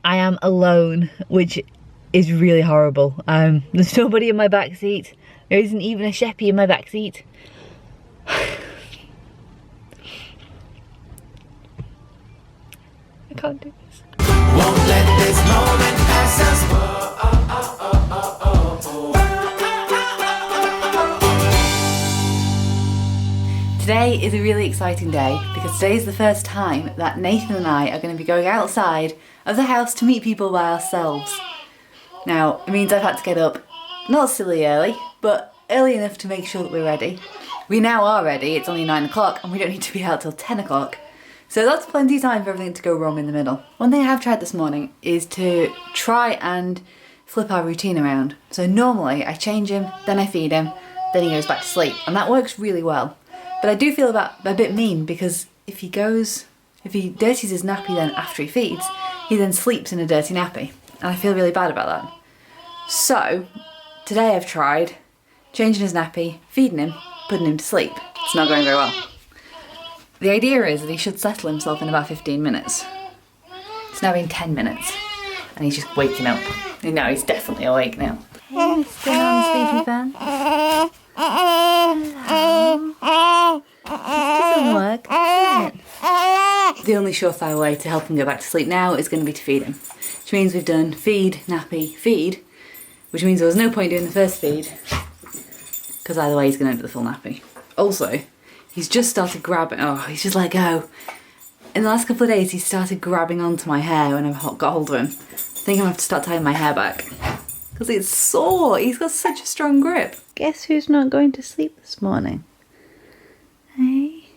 I am alone, which is really horrible. There's nobody in my back seat. There isn't even a sheppy in my back seat. I can't do this. Won't let this moment pass us. Today is a really exciting day because today is the first time that Nathan and I are going to be going outside of the house to meet people by ourselves. Now, it means I've had to get up not silly early, but early enough to make sure that we're ready. We now are ready, it's only 9 o'clock and we don't need to be out till 10 o'clock. So that's plenty of time for everything to go wrong in the middle. One thing I have tried this morning is to try and flip our routine around. So normally I change him, then I feed him, then he goes back to sleep, and that works really well. But I do feel a bit mean because if he dirties his nappy then after he feeds, he then sleeps in a dirty nappy. And I feel really bad about that. So, today I've tried changing his nappy, feeding him, putting him to sleep. It's not going very well. The idea is that he should settle himself in about 15 minutes. It's now been 10 minutes and he's just waking up. And now he's definitely awake now. Hey, Mr. Non-sleepy fan. This doesn't work, does it? The only surefire way to help him go back to sleep now is going to be to feed him. Which means we've done feed, nappy, feed. Which means there was no point doing the first feed. Because either way he's going to end up with the full nappy. Also, he's just started grabbing, he's just let go. In the last couple of days he's started grabbing onto my hair when I've got hold of him. I think I'm going to have to start tying my hair back. Because it's sore, he's got such a strong grip. Guess who's not going to sleep this morning? Hey?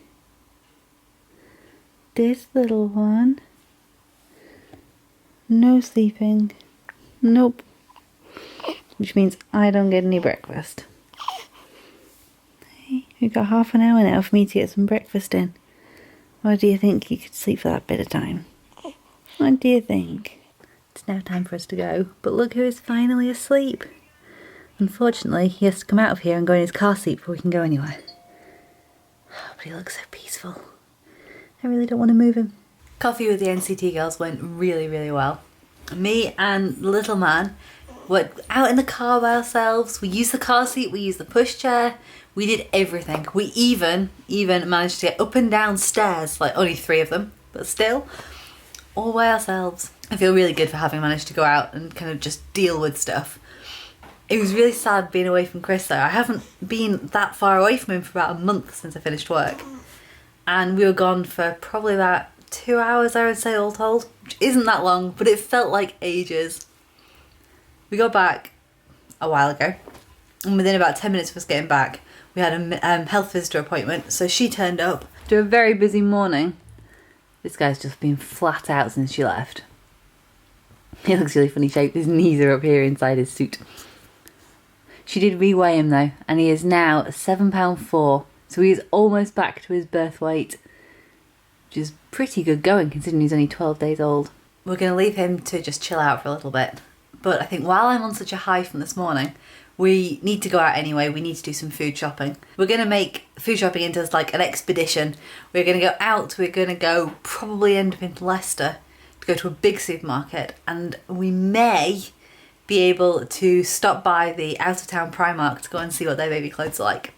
This little one. No sleeping. Nope. Which means I don't get any breakfast. Hey, we've got half an hour now for me to get some breakfast in. Or do you think you could sleep for that bit of time? What do you think? It's now time for us to go, but look who is finally asleep. Unfortunately, he has to come out of here and go in his car seat before we can go anywhere. But he looks so peaceful. I really don't want to move him. Coffee with the NCT girls went really, really well. Me and the little man were out in the car by ourselves. We used the car seat, we used the pushchair, we did everything. We even managed to get up and down stairs, like only 3 of them, but still, all by ourselves. I feel really good for having managed to go out and kind of just deal with stuff. It was really sad being away from Chris though. I haven't been that far away from him for about a month since I finished work. And we were gone for probably about 2 hours, I would say, all told. Which isn't that long, but it felt like ages. We got back a while ago. And within about 10 minutes of us getting back, we had a health visitor appointment. So she turned up. After a very busy morning. This guy's just been flat out since she left. He looks really funny shaped. His knees are up here inside his suit. She did reweigh him though, and he is now £7.4, so he is almost back to his birth weight, which is pretty good going considering he's only 12 days old. We're going to leave him to just chill out for a little bit, but I think while I'm on such a high from this morning, we need to go out anyway. We need to do some food shopping. We're going to make food shopping into like an expedition. We're going to go out, we're going to go probably end up in Leicester to go to a big supermarket, and we may be able to stop by the out-of-town Primark to go and see what their baby clothes are like.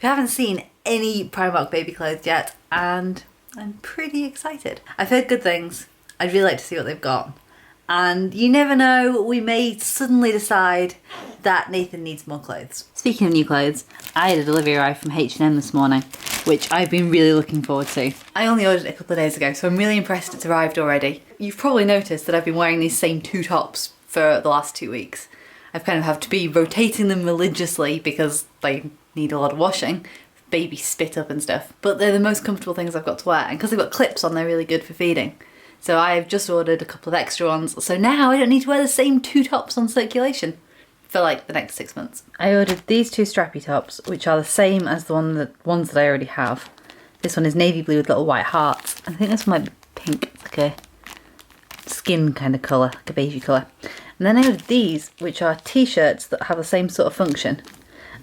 We haven't seen any Primark baby clothes yet and I'm pretty excited. I've heard good things. I'd really like to see what they've got. And you never know, we may suddenly decide that Nathan needs more clothes. Speaking of new clothes, I had a delivery arrive from H&M this morning, which I've been really looking forward to. I only ordered it a couple of days ago, so I'm really impressed it's arrived already. You've probably noticed that I've been wearing these same 2 tops for the last 2 weeks. I've kind of had to be rotating them religiously because they need a lot of washing. Baby spit up and stuff. But they're the most comfortable things I've got to wear, and because they've got clips on, they're really good for feeding. So I've just ordered a couple of extra ones, so now I don't need to wear the same 2 tops on circulation for like the next 6 months. I ordered these 2 strappy tops, which are the same as the ones that I already have. This one is navy blue with little white hearts. I think this one might be pink. It's like a skin kind of colour, like a beigey colour. And then I ordered these, which are t-shirts that have the same sort of function.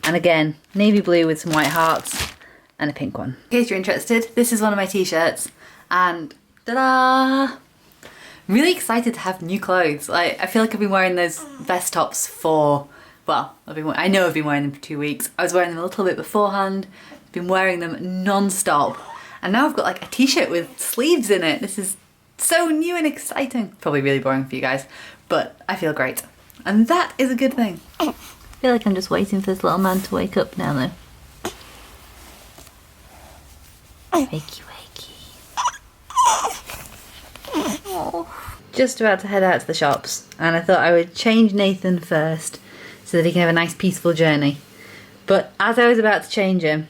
And again, navy blue with some white hearts and a pink one. In case you're interested, this is one of my t-shirts, and ta-da! I'm really excited to have new clothes. Like, I feel like I've been wearing those vest tops for, well, I know I've been wearing them for 2 weeks. I was wearing them a little bit beforehand, been wearing them non-stop. And now I've got like a t-shirt with sleeves in it. This is so new and exciting. Probably really boring for you guys, but I feel great. And that is a good thing. I feel like I'm just waiting for this little man to wake up now though. Wakey wakey. Oh. Just about to head out to the shops, and I thought I would change Nathan first so that he can have a nice peaceful journey. But as I was about to change him,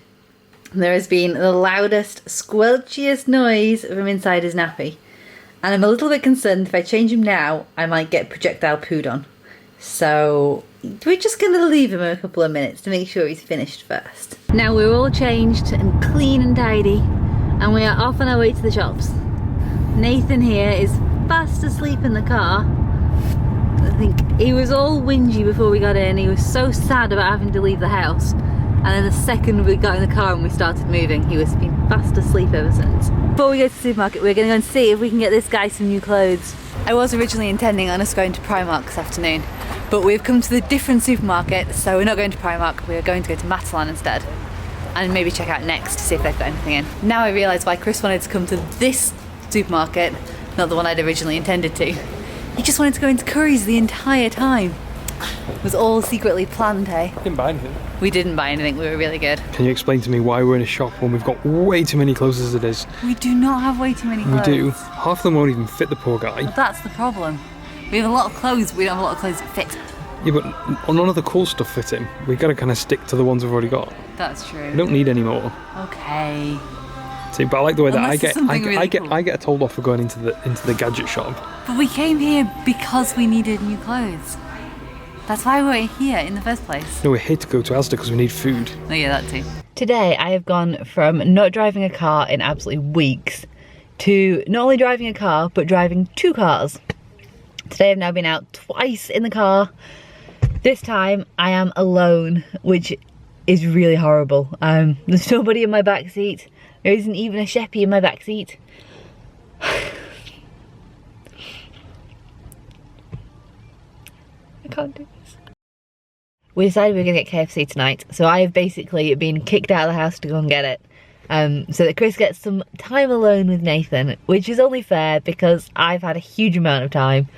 there has been the loudest, squelchiest noise from inside his nappy. And I'm a little bit concerned if I change him now, I might get projectile pooed on. So we're just going to leave him a couple of minutes to make sure he's finished first. Now we're all changed and clean and tidy, and we are off on our way to the shops. Nathan here is fast asleep in the car. I think he was all whingy before we got in. He was so sad about having to leave the house. And then the second we got in the car and we started moving, he was been fast asleep ever since. Before we go to the supermarket, we're going to go and see if we can get this guy some new clothes. I was originally intending on us going to Primark this afternoon, but we've come to the different supermarket, so we're not going to Primark, we're going to go to Matalan instead. And maybe check out Next to see if they've got anything in. Now I realise why Chris wanted to come to this supermarket, not the one I'd originally intended to. He just wanted to go into Curry's the entire time. It was all secretly planned, hey? Didn't buy anything. We didn't buy anything, we were really good. Can you explain to me why we're in a shop when we've got way too many clothes as it is? We do not have way too many clothes. We do. Half of them won't even fit the poor guy. Well, that's the problem. We have a lot of clothes, but we don't have a lot of clothes that fit. Yeah, but none of the cool stuff fits him. We've got to kind of stick to the ones we've already got. That's true. We don't need any more. Okay. See, but I like the way that Unless I get told off for going into the gadget shop. But we came here because we needed new clothes. That's why we're here in the first place. No, we're here to go to Asda because we need food. Oh yeah, that too. Today I have gone from not driving a car in absolutely weeks to not only driving a car, but driving 2 cars. Today I've now been out twice in the car. This time I am alone, which is really horrible. There's nobody in my back seat. There isn't even a Sheppy in my back seat. I can't do this. We decided we were going to get KFC tonight, so I have basically been kicked out of the house to go and get it. So that Chris gets some time alone with Nathan, which is only fair because I've had a huge amount of time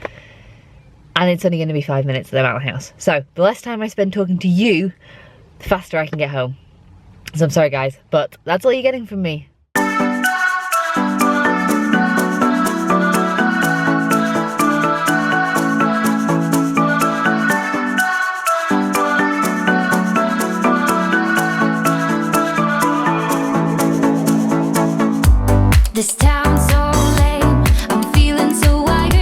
and it's only going to be 5 minutes that I'm out of the house. So the less time I spend talking to you, the faster I can get home. So I'm sorry guys, but that's all you're getting from me. This town's so